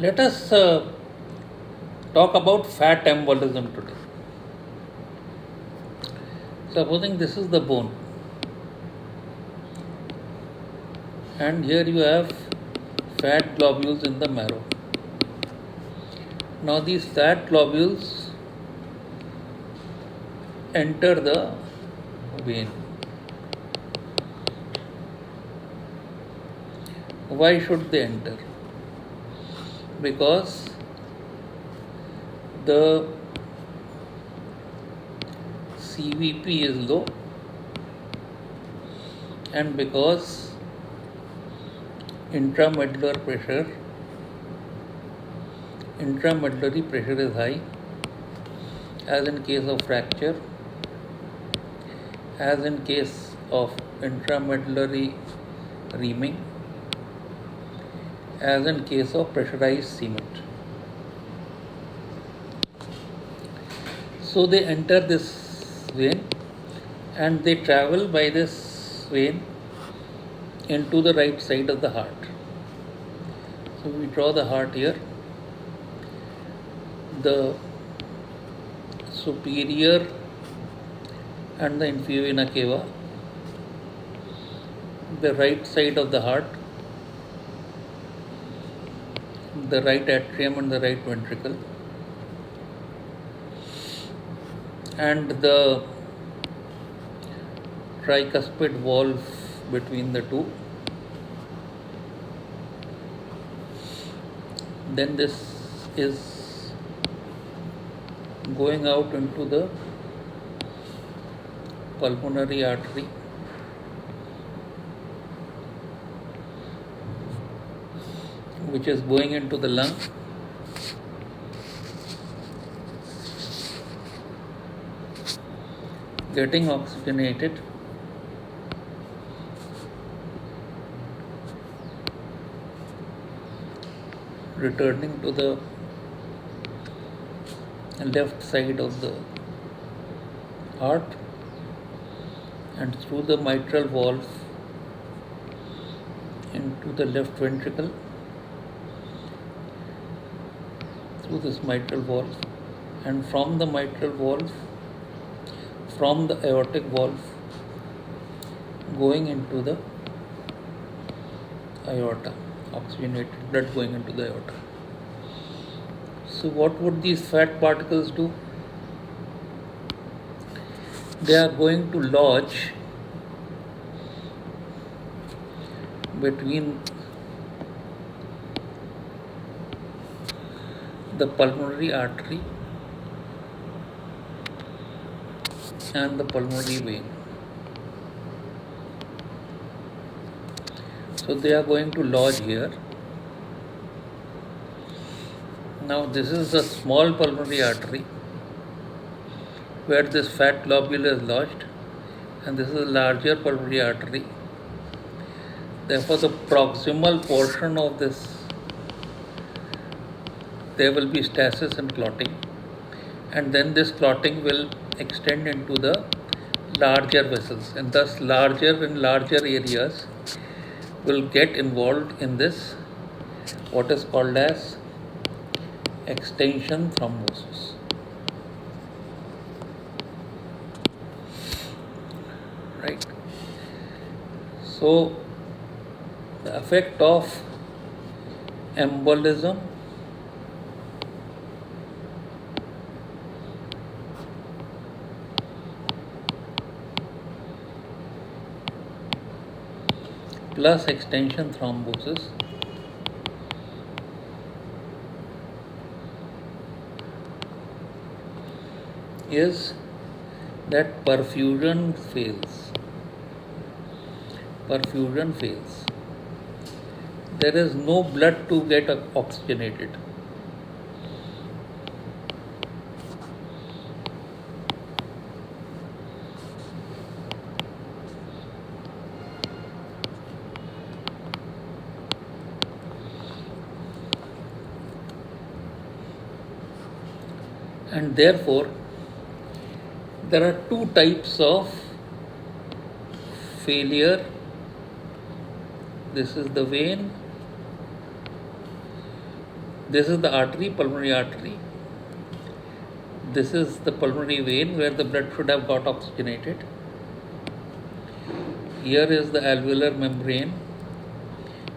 Let us talk about fat embolism today. Supposing this is the bone, and here you have fat globules in the marrow. Now these fat globules enter the vein. Why should they enter? Because the CVP is low, and because intramedullary pressure is high, as in case of fracture, as in case of intramedullary reaming, as in case of pressurized cement. So they enter this vein and they travel by this vein into the right side of the heart. So we draw the heart here. The superior and the inferior vena cava, the right side of the heart, the right atrium and the right ventricle, and the tricuspid valve between the two. Then this is going out into the pulmonary artery, which is going into the lung, getting oxygenated, returning to the left side of the heart and through the mitral valve into the left ventricle, through this mitral valve, and from the mitral valve, from the aortic valve, going into the aorta, oxygenated blood going into the aorta. So what would these fat particles do? They are going to lodge between the pulmonary artery and the pulmonary vein. So they are going to lodge here. Now this is a small pulmonary artery where this fat globule is lodged, and this is a larger pulmonary artery. Therefore the proximal portion of this, there will be stasis and clotting, and then this clotting will extend into the larger vessels, and thus larger and larger areas will get involved in this, what is called as extension thrombosis. Right? So the effect of embolism plus extension thrombosis is that perfusion fails. Perfusion fails. There is no blood to get oxygenated. And therefore there are two types of failure. This is the vein, This is the artery, pulmonary artery. This is the pulmonary vein where the blood should have got oxygenated. Here is the alveolar membrane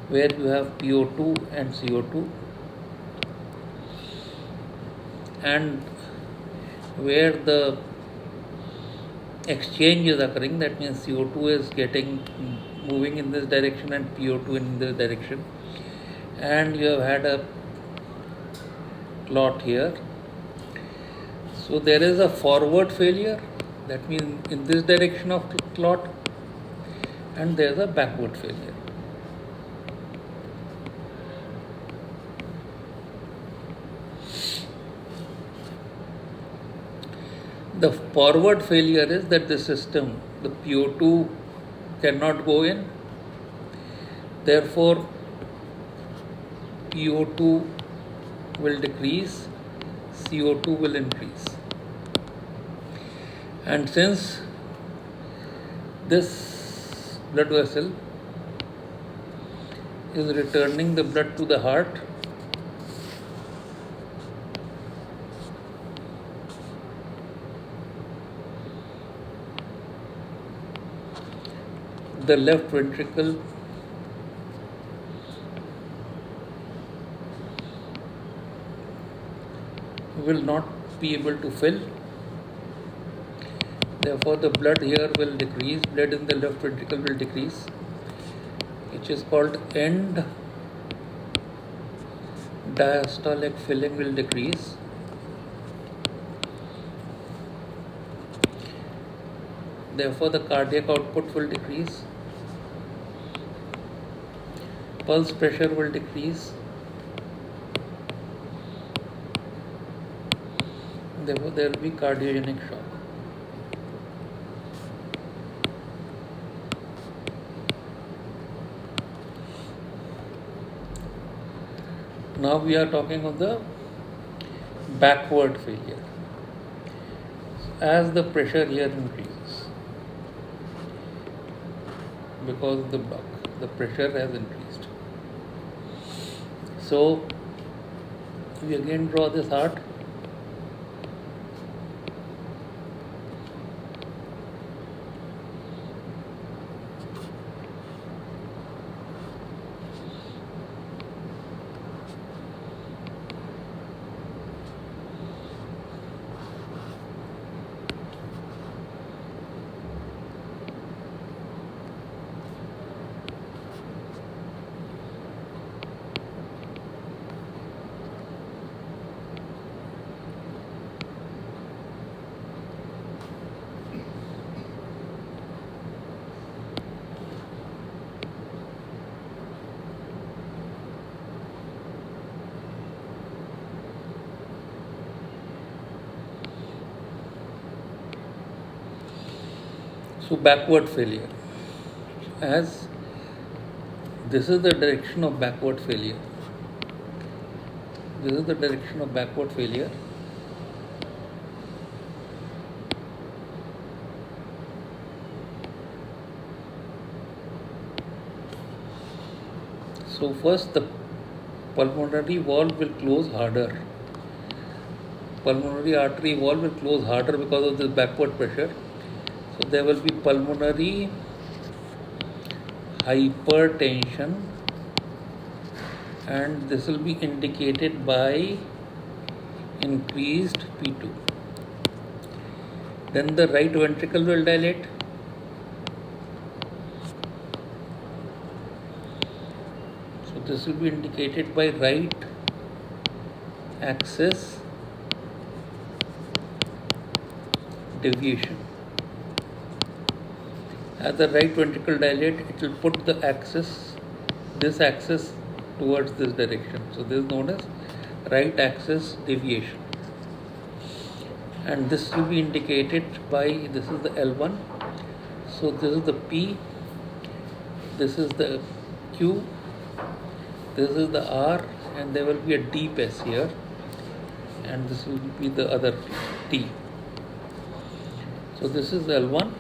where you have PO2 and CO2, and where the exchange is occurring, that means CO2 is moving in this direction and PO2 in this direction, and you have had a clot here. So there is a forward failure, that means in this direction of clot, and there is a backward failure. The forward failure is that the system, the PO2 cannot go in, therefore PO2 will decrease, CO2 will increase. And since this blood vessel is returning the blood to the heart, the left ventricle will not be able to fill. Therefore, the blood here will decrease, blood in the left ventricle will decrease, which is called end diastolic filling will decrease. Therefore, the cardiac output will decrease, pulse pressure will decrease, therefore there will be cardiogenic shock. Now we are talking of the backward failure. As the pressure here increases, because of the block, the pressure has increased. So we again draw this heart. So backward failure, as this is the direction of backward failure. This is the direction of backward failure. So first the pulmonary valve will close harder. Pulmonary artery valve will close harder because of this backward pressure. So there will be pulmonary hypertension, and this will be indicated by increased P2. Then the right ventricle will dilate. So this will be indicated by right axis deviation. As the right ventricle dilate, it will put the axis, this axis towards this direction. So this is known as right axis deviation. And this will be indicated by, this is the L1. So this is the P, this is the Q, this is the R, and there will be a deep S here, and this will be the other T. So this is L1,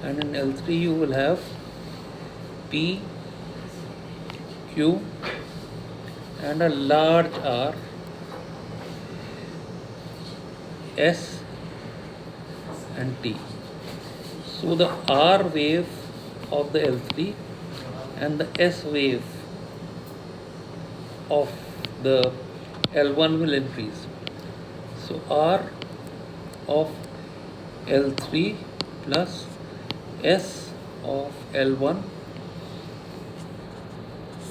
and in L3 you will have P, Q, and a large R, S and T. So the R wave of the L3 and the S wave of the L1 will increase. So R of L3 plus S of L1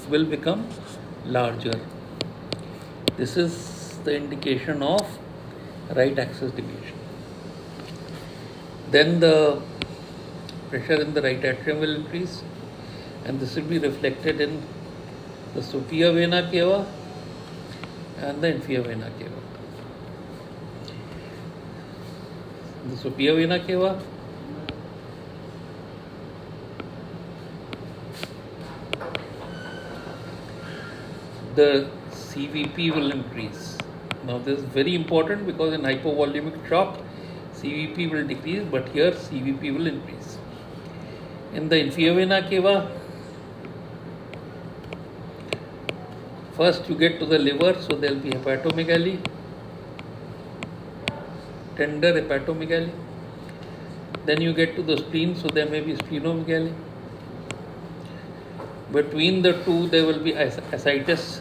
will become larger. This is the indication of right axis deviation. Then the pressure in the right atrium will increase, and this will be reflected in the superior vena cava and the inferior vena cava. The superior vena cava, the CVP will increase. Now this is very important because in hypovolemic shock CVP will decrease, but here CVP will increase. In the inferior vena cava, first you get to the liver, so there will be hepatomegaly, tender hepatomegaly. Then you get to the spleen, so there may be splenomegaly. Between the two there will be ascites,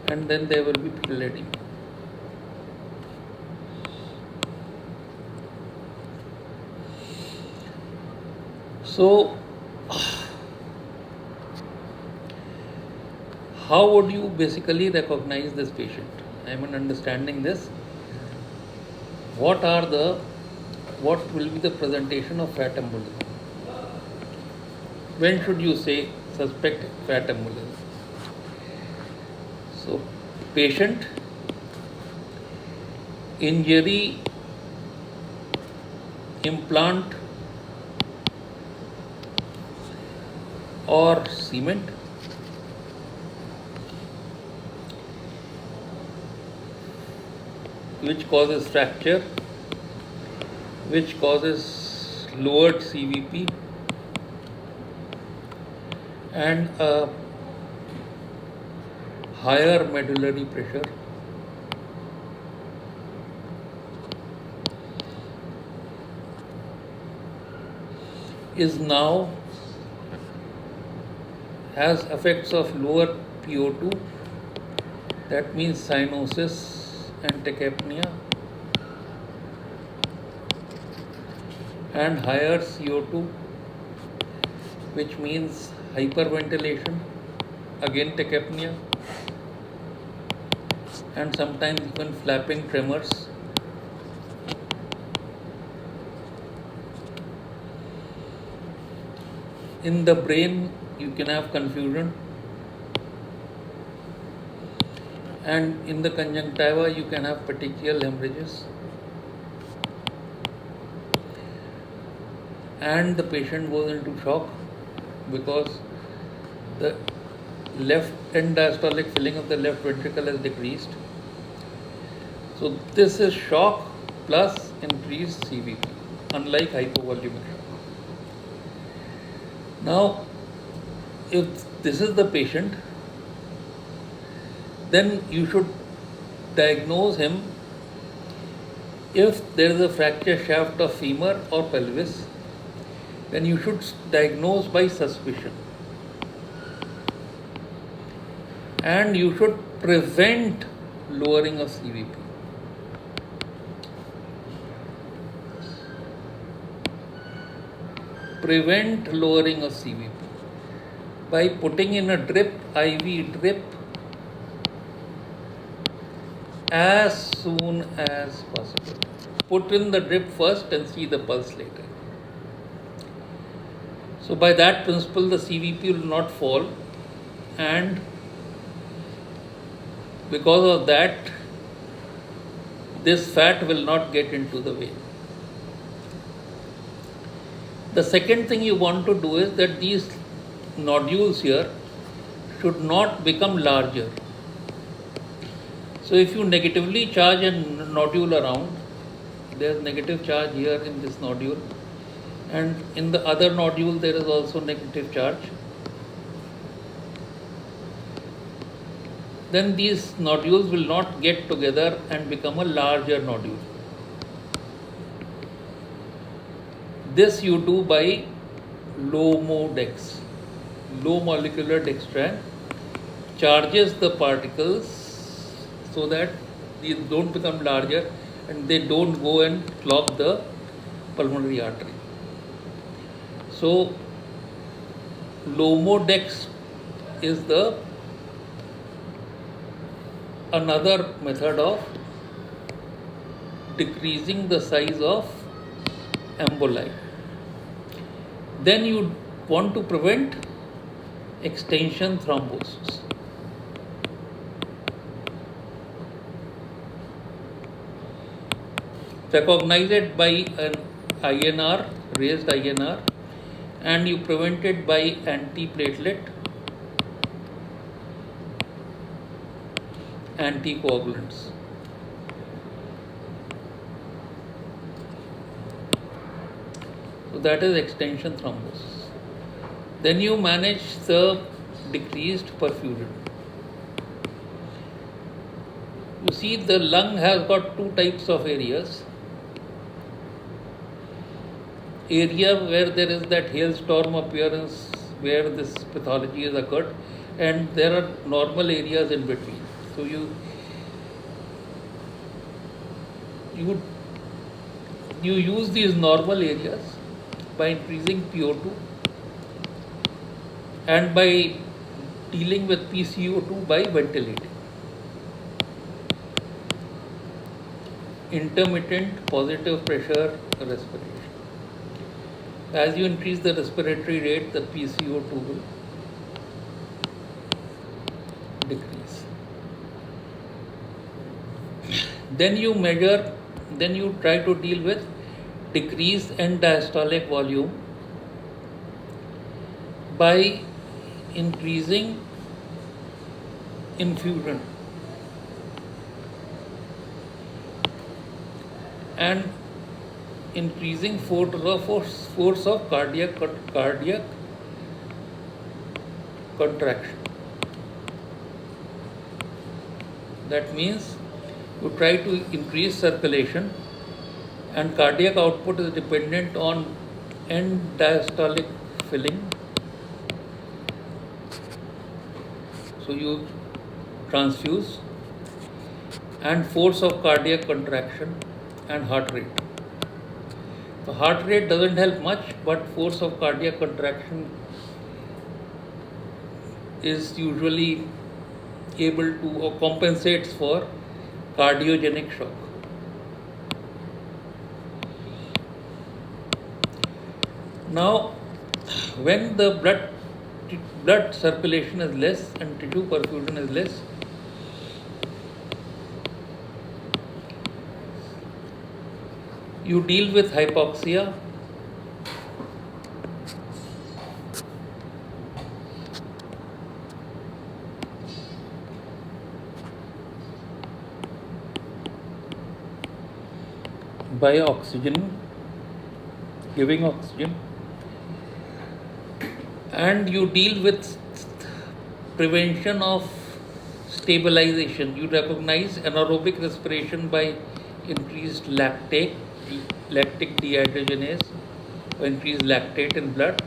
and then there will be pedal edema. So how would you basically recognize this patient? I mean, understanding this, what will be the presentation of fat embolism? When should you say suspect fat embolism? So patient, injury, implant or cement, which causes fracture, which causes lowered CVP and a higher medullary pressure. Is now has effects of lower PO2, that means cyanosis and tachypnea, and higher CO2, which means hyperventilation, again tachypnea, and sometimes even flapping tremors. In the brain, you can have confusion, and in the conjunctiva, you can have petechial hemorrhages, and the patient goes into shock because the left end diastolic filling of the left ventricle has decreased. So this is shock plus increased CVP, unlike hypovolemic shock. Now, if this is the patient, then you should diagnose him. If there is a fracture shaft of femur or pelvis, then you should diagnose by suspicion, and you should prevent lowering of CVP. Prevent lowering of CVP by putting in a drip, IV drip, as soon as possible. Put in the drip first and see the pulse later. So by that principle, the CVP will not fall, and because of that, this fat will not get into the vein. The second thing you want to do is that these nodules here should not become larger. So if you negatively charge a nodule around, there is negative charge here in this nodule, and in the other nodule there is also negative charge. then these nodules will not get together and become a larger nodule. This you do by LOMODEX. Low molecular dextran charges the particles so that these don't become larger and they don't go and clog the pulmonary artery. So LOMODEX is the another method of decreasing the size of emboli. Then you want to prevent extension thrombosis. Recognize it by an INR, raised INR, and you prevent it by antiplatelet, anticoagulants. So that is extension thrombosis. Then you manage the decreased perfusion. You see, the lung has got two types of areas. Area where there is that hailstorm appearance where this pathology has occurred, and there are normal areas in between. So you use these normal areas by increasing PO2 and by dealing with PCO2 by ventilating. Intermittent positive pressure respiration. As you increase the respiratory rate, the PCO2 will decrease. Then you try to deal with decreased end diastolic volume by increasing infusion and increasing force of cardiac contraction. That means you try to increase circulation, and cardiac output is dependent on end diastolic filling. So you transfuse, and force of cardiac contraction and heart rate. The heart rate doesn't help much, but force of cardiac contraction is usually able to or compensates for cardiogenic shock. Now, when the blood circulation is less and tissue perfusion is less, you deal with hypoxia by giving oxygen, and you deal with prevention of stabilization. You recognize anaerobic respiration by increased lactic dehydrogenase or increased lactate in blood,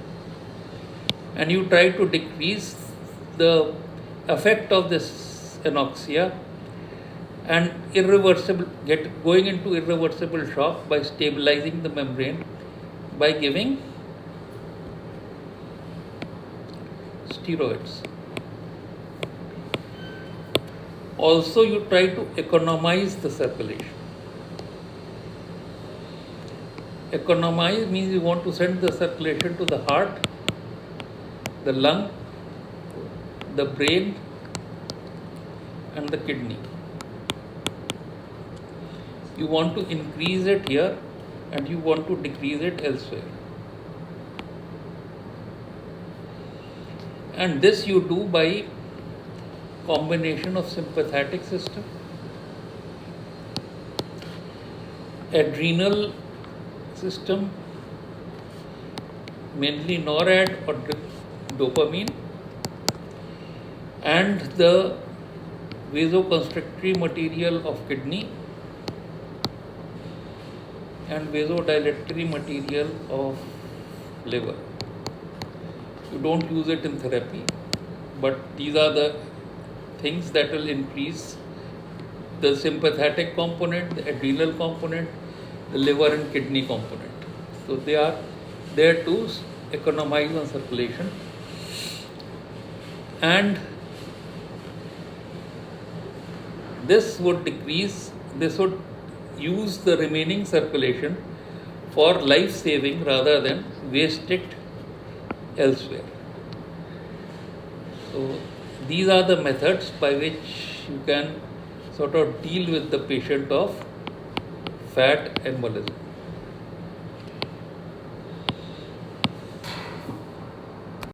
and you try to decrease the effect of this anoxia and going into irreversible shock by stabilizing the membrane by giving steroids. Also, you try to economize the circulation. Economize means you want to send the circulation to the heart, the lung, the brain, and the kidney. You want to increase it here and you want to decrease it elsewhere. And this you do by combination of sympathetic system, adrenal system, mainly NORAD or dopamine, and the vasoconstrictory material of kidney and vasodilatory material of liver. You don't use it in therapy, but these are the things that will increase the sympathetic component, the adrenal component, the liver and kidney component. So they are there to economize on circulation, and this would use the remaining circulation for life saving rather than waste it elsewhere. So these are the methods by which you can sort of deal with the patient of fat embolism.